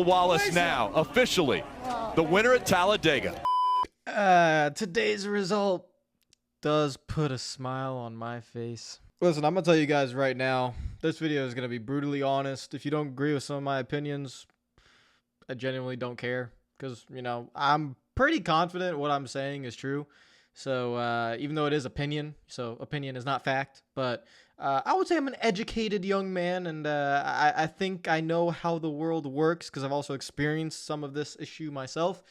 Bubba Wallace now, officially the winner at Talladega. Today's result does put a smile on my face. Listen, I'm going to tell you guys right now, this video is going to be brutally honest. If you don't agree with some of my opinions, I genuinely don't care. Because, you know, I'm pretty confident what I'm saying is true. So, even though it is opinion, so opinion is not fact. But I would say I'm an educated young man, and I think I know how the world works because I've also experienced some of this issue myself.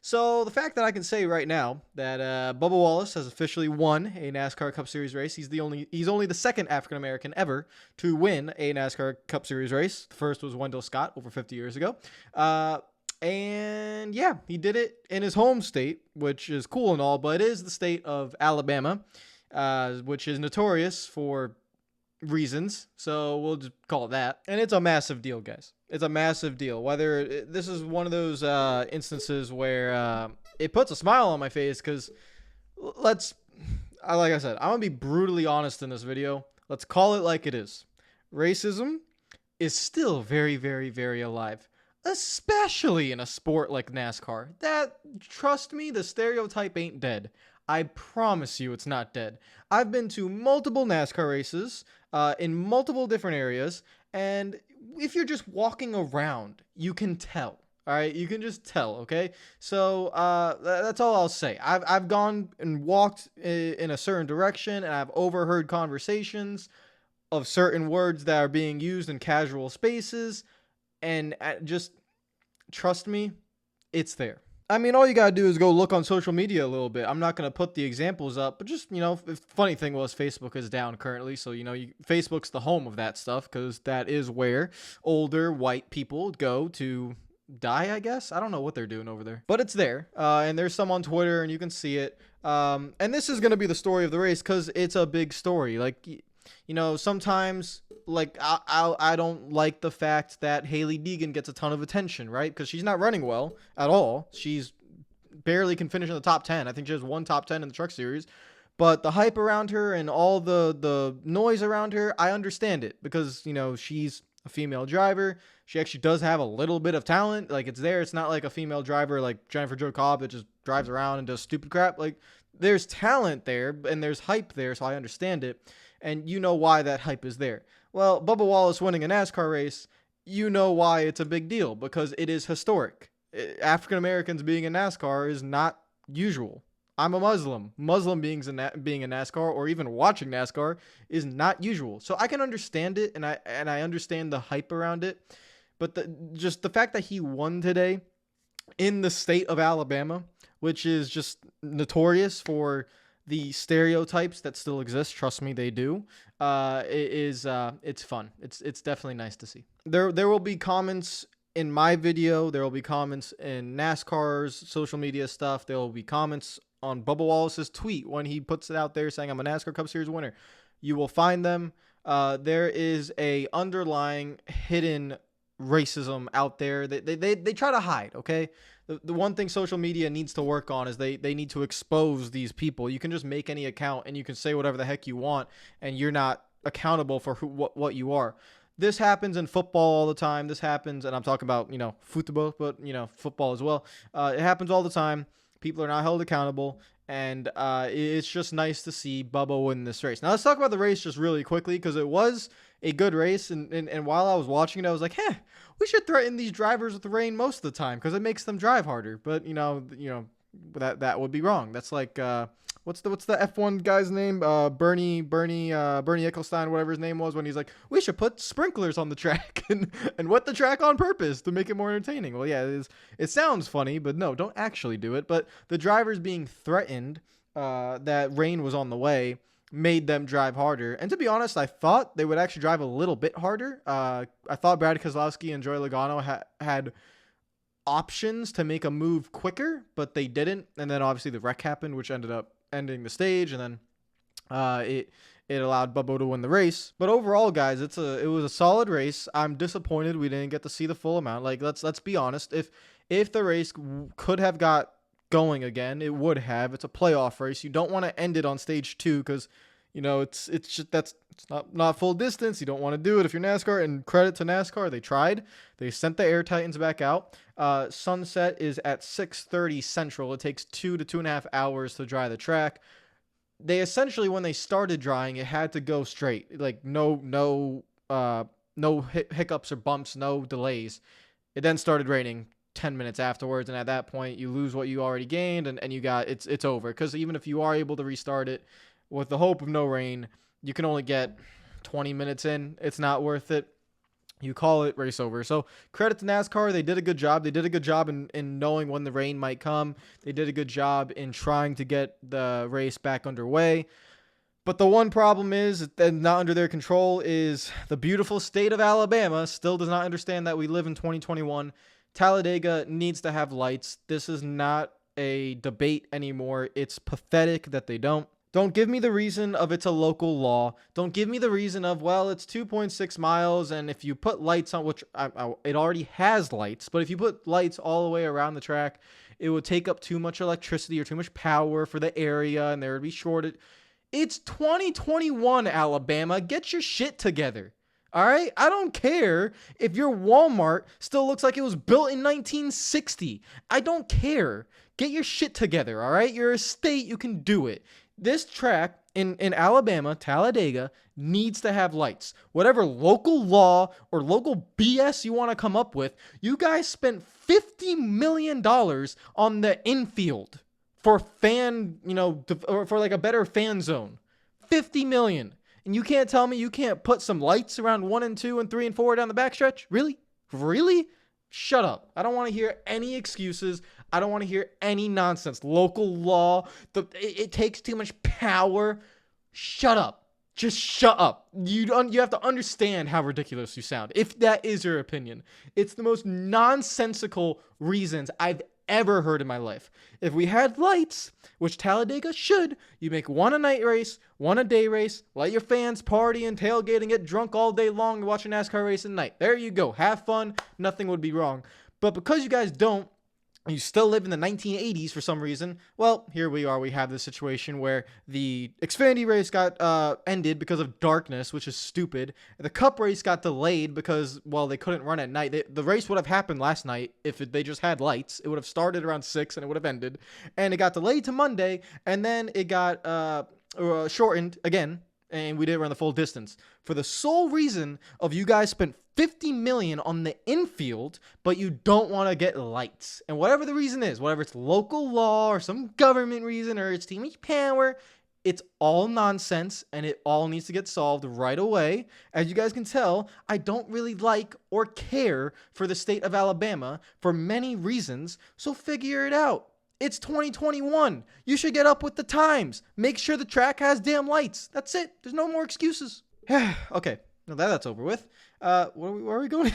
So the fact that I can say right now that Bubba Wallace has officially won a NASCAR Cup Series race. He's only the second African American ever to win a NASCAR Cup Series race. The first was Wendell Scott over 50 years ago. And yeah, he did it in his home state, which is cool and all, but it is the state of Alabama, which is notorious for reasons, so we'll just call it that. And it's a massive deal, guys. It's a massive deal. Whether this is one of those instances where it puts a smile on my face, because like I said, I'm gonna be brutally honest in this video. Let's call it like it is. Racism is still very, very, very alive, especially in a sport like NASCAR. Trust me, the stereotype ain't dead. I promise you it's not dead. I've been to multiple NASCAR races in multiple different areas, and if you're just walking around, you can tell. All right, you can just tell, okay? So that's all I'll say. I've gone and walked in a certain direction, and I've overheard conversations of certain words that are being used in casual spaces, and just trust me, it's there. I mean, all you gotta do is go look on social media a little bit. I'm not gonna put the examples up, but just, you know, the funny thing was Facebook is down currently, so, you know, Facebook's the home of that stuff, because that is where older white people go to die, I guess. I don't know what they're doing over there, but it's there, and there's some on Twitter, and you can see it. And this is gonna be the story of the race, because it's a big story. Like, you know, sometimes, like, I don't like the fact that Hailie Deegan gets a ton of attention, right? Because she's not running well at all. She's barely can finish in the top 10. I think she has one top 10 in the Truck Series. But the hype around her and all the noise around her, I understand it. Because, you know, she's a female driver. She actually does have a little bit of talent. Like, it's there. It's not like a female driver like Jennifer Jo Cobb that just drives around and does stupid crap. Like, there's talent there and there's hype there, so I understand it. And you know why that hype is there. Well, Bubba Wallace winning a NASCAR race, you know why it's a big deal, because it is historic. African Americans being in NASCAR is not usual. I'm a Muslim. Muslim being in NASCAR or even watching NASCAR is not usual. So I can understand it, and I understand the hype around it. But just the fact that he won today in the state of Alabama, which is just notorious for the stereotypes that still exist, trust me, they do. It's fun. It's definitely nice to see. There will be comments in my video. There will be comments in NASCAR's social media stuff. There will be comments on Bubba Wallace's tweet when he puts it out there saying, I'm a NASCAR Cup Series winner. You will find them. There is a underlying hidden racism out there that they try to hide, okay? The one thing social media needs to work on is they need to expose these people. You can just make any account and you can say whatever the heck you want, and you're not accountable for what you are. This happens in football all the time. This happens, and I'm talking about, you know, football, but, you know, football as well. It happens all the time. People are not held accountable, and it's just nice to see Bubba win this race. Now, let's talk about the race just really quickly, because it was a good race, and while I was watching it, I was like, we should threaten these drivers with the rain most of the time, because it makes them drive harder. But, you know, that would be wrong. That's like, what's the F1 guy's name? Bernie Ecclestone, whatever his name was, when he's like, we should put sprinklers on the track and wet the track on purpose to make it more entertaining. Well, yeah, it sounds funny, but no, don't actually do it. But the drivers being threatened that rain was on the way made them drive harder. And to be honest, I thought they would actually drive a little bit harder. I thought Brad Keselowski and Joey Logano had options to make a move quicker, but they didn't. And then obviously the wreck happened, which ended up ending the stage, and then it allowed Bubba to win the race. But overall, guys, it was a solid race. I'm disappointed we didn't get to see the full amount. Like, let's be honest. If the race could have got going again, it would have. It's a playoff race. You don't want to end it on stage 2, because It's just it's not full distance. You don't want to do it if you're NASCAR. And credit to NASCAR, they tried. They sent the Air Titans back out. Sunset is at 6:30 Central. It takes 2 to 2.5 hours to dry the track. They essentially, when they started drying, it had to go straight, like no hiccups or bumps, no delays. It then started raining 10 minutes afterwards, and at that point you lose what you already gained, and you got it's over, because even if you are able to restart it with the hope of no rain, you can only get 20 minutes in. It's not worth it. You call it, race over. So credit to NASCAR. They did a good job. They did a good job in knowing when the rain might come. They did a good job in trying to get the race back underway. But the one problem is, that not under their control, is the beautiful state of Alabama still does not understand that we live in 2021. Talladega needs to have lights. This is not a debate anymore. It's pathetic that they don't. Don't give me the reason of it's a local law. Don't give me the reason of, well, it's 2.6 miles, and if you put lights on, which it already has lights, but if you put lights all the way around the track, it would take up too much electricity or too much power for the area, and there would be shortage. It's 2021, Alabama. Get your shit together. All right? I don't care if your Walmart still looks like it was built in 1960. I don't care. Get your shit together, all right? You're a state. You can do it. This track in Alabama, Talladega, needs to have lights. Whatever local law or local BS you want to come up with, you guys spent $50 million on the infield for for like a better fan zone. $50 million. And you can't tell me you can't put some lights around 1 and 2 and 3 and 4 down the backstretch? Really? Really? Shut up. I don't want to hear any excuses. I don't want to hear any nonsense. Local law, it takes too much power. Shut up. Just shut up. You have to understand how ridiculous you sound, if that is your opinion. It's the most nonsensical reasons I've ever heard in my life. If we had lights, which Talladega should, you make one a night race, one a day race, let your fans party and tailgate and get drunk all day long and watch a NASCAR race at night. There you go. Have fun. Nothing would be wrong. But because you guys don't, you still live in the 1980s for some reason, well, here we are. We have this situation where the Xfinity race got ended because of darkness, which is stupid. The Cup race got delayed because, well, they couldn't run at night. The race would have happened last night if they just had lights. It would have started around 6 and it would have ended. And it got delayed to Monday, and then it got shortened again, and we didn't run the full distance for the sole reason of you guys spent $50 million on the infield, but you don't want to get lights. And whatever the reason is, whatever it's local law or some government reason or it's too much power, it's all nonsense, and it all needs to get solved right away. As you guys can tell, I don't really like or care for the state of Alabama for many reasons, so figure it out. It's 2021. You should get up with the times. Make sure the track has damn lights. That's it. There's no more excuses. Okay, now that's over with. Where are we going?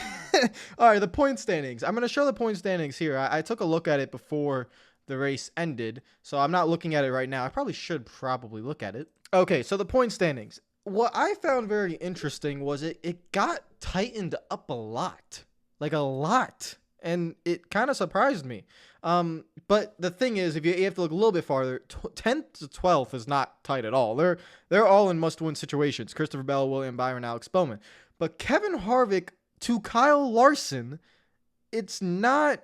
All right, the point standings. I'm going to show the point standings here. I took a look at it before the race ended, so I'm not looking at it right now. I should look at it. Okay, so the point standings. What I found very interesting was it got tightened up a lot. Like a lot. And it kind of surprised me. But the thing is, if you have to look a little bit farther, 10th to 12th is not tight at all. They're all in must-win situations. Christopher Bell, William Byron, Alex Bowman. But Kevin Harvick to Kyle Larson, it's not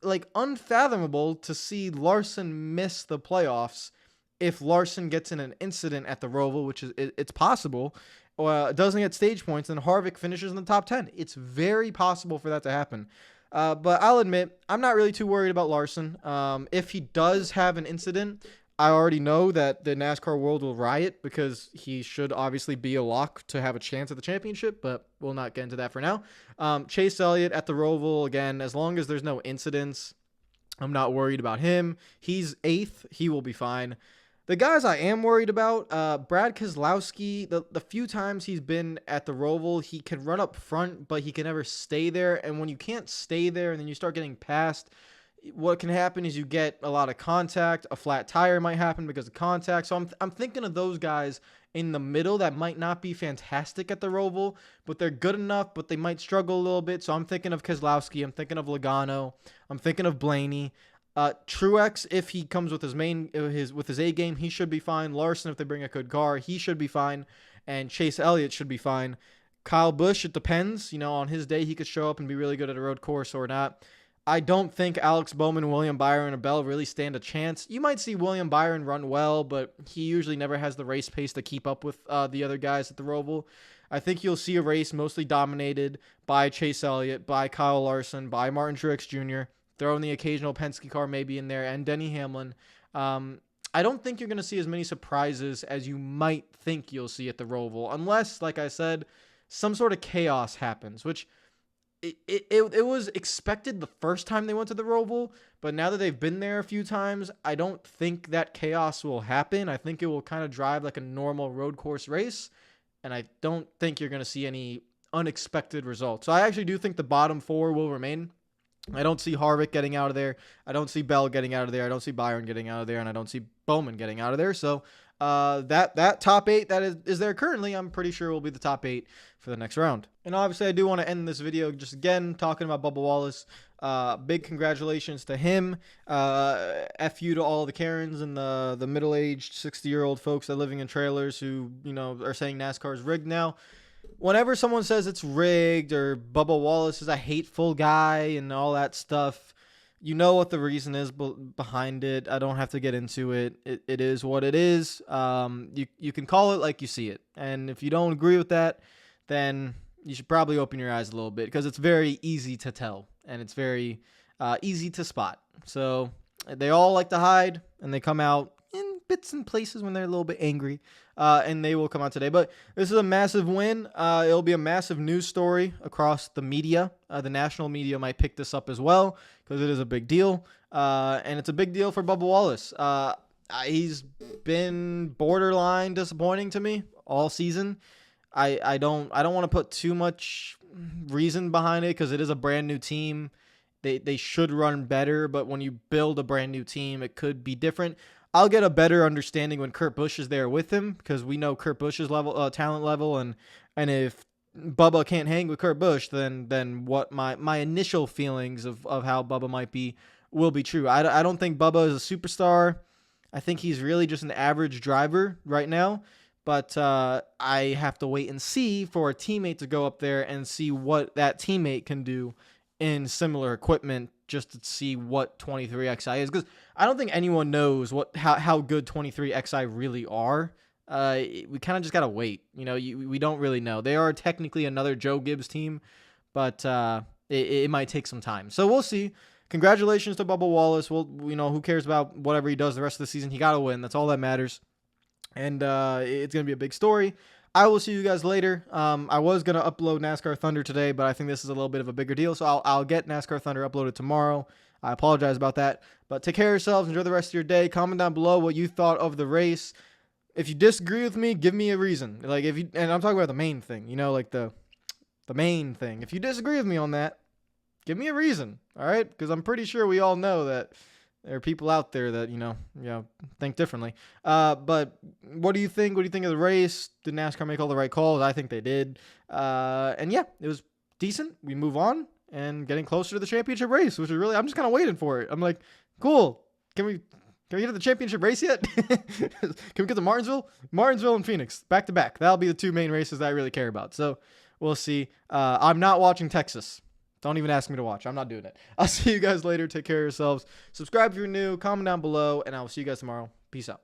like unfathomable to see Larson miss the playoffs if Larson gets in an incident at the Roval, which is it's possible. Doesn't get stage points, and Harvick finishes in the top 10. It's very possible for that to happen. But I'll admit, I'm not really too worried about Larson. If he does have an incident, I already know that the NASCAR world will riot because he should obviously be a lock to have a chance at the championship, but we'll not get into that for now. Chase Elliott at the Roval, again, as long as there's no incidents, I'm not worried about him. He's 8th. He will be fine. The guys I am worried about, Brad Keselowski, the few times he's been at the Roval, he can run up front, but he can never stay there. And when you can't stay there and then you start getting past, what can happen is you get a lot of contact. A flat tire might happen because of contact. So I'm thinking of those guys in the middle that might not be fantastic at the Roval, but they're good enough, but they might struggle a little bit. So I'm thinking of Keselowski. I'm thinking of Logano. I'm thinking of Blaney. Truex, if he comes with his A game, he should be fine. Larson, if they bring a good car, he should be fine. And Chase Elliott should be fine. Kyle Busch, it depends. On his day, he could show up and be really good at a road course or not. I don't think Alex Bowman, William Byron, and Bell really stand a chance. You might see William Byron run well, but he usually never has the race pace to keep up with the other guys at the Roval. I think you'll see a race mostly dominated by Chase Elliott, by Kyle Larson, by Martin Truex Jr., throw in the occasional Penske car maybe in there, and Denny Hamlin. I don't think you're going to see as many surprises as you might think you'll see at the Roval, unless, like I said, some sort of chaos happens, which it was expected the first time they went to the Roval, but now that they've been there a few times, I don't think that chaos will happen. I think it will kind of drive like a normal road course race, and I don't think you're going to see any unexpected results. So I actually do think the bottom four will remain. I don't see Harvick getting out of there. I don't see Bell getting out of there. I don't see Byron getting out of there, and I don't see Bowman getting out of there. So that top 8 that is there currently, I'm pretty sure will be the top 8 for the next round. And obviously, I do want to end this video just again talking about Bubba Wallace. Big congratulations to him. F you to all the Karens and the middle-aged 60-year-old folks that are living in trailers who are saying NASCAR is rigged now. Whenever someone says it's rigged or Bubba Wallace is a hateful guy and all that stuff, you know what the reason is behind it. I don't have to get into it. It is what it is. You can call it like you see it. And if you don't agree with that, then you should probably open your eyes a little bit, because it's very easy to tell and it's very easy to spot. So they all like to hide, and they come out in bits and places when they're a little bit angry, and they will come out today. But this is a massive win. It'll be a massive news story across the media. The national media might pick this up as well, because it is a big deal, and it's a big deal for Bubba Wallace. He's been borderline disappointing to me all season. I don't want to put too much reason behind it, because it is a brand new team. They should run better, but when you build a brand new team, it could be different. I'll get a better understanding when Kurt Busch is there with him, because we know Kurt Busch's talent level, and if Bubba can't hang with Kurt Busch, then what my initial feelings of how Bubba might be will be true. I don't think Bubba is a superstar. I think he's really just an average driver right now, but I have to wait and see for a teammate to go up there and see what that teammate can do in similar equipment, just to see what 23XI is, because I don't think anyone knows how good 23XI really are. We kind of just gotta wait. We don't really know. They are technically another Joe Gibbs team, but it might take some time. So we'll see. Congratulations to Bubba Wallace. Who cares about whatever he does the rest of the season? He gotta win. That's all that matters. And it's gonna be a big story. I will see you guys later. I was going to upload NASCAR Thunder today, but I think this is a little bit of a bigger deal, so I'll get NASCAR Thunder uploaded tomorrow. I apologize about that. But take care of yourselves. Enjoy the rest of your day. Comment down below what you thought of the race. If you disagree with me, give me a reason. And I'm talking about the main thing, the main thing. If you disagree with me on that, give me a reason, all right? Because I'm pretty sure we all know that there are people out there that, think differently. But what do you think? What do you think of the race? Did NASCAR make all the right calls? I think they did. And yeah, it was decent. We move on and getting closer to the championship race, which is really, I'm just kind of waiting for it. I'm like, cool. Can we get to the championship race yet? Can we get to Martinsville? Martinsville and Phoenix, back to back. That'll be the two main races that I really care about. So we'll see. I'm not watching Texas. Don't even ask me to watch. I'm not doing it. I'll see you guys later. Take care of yourselves. Subscribe if you're new. Comment down below, and I will see you guys tomorrow. Peace out.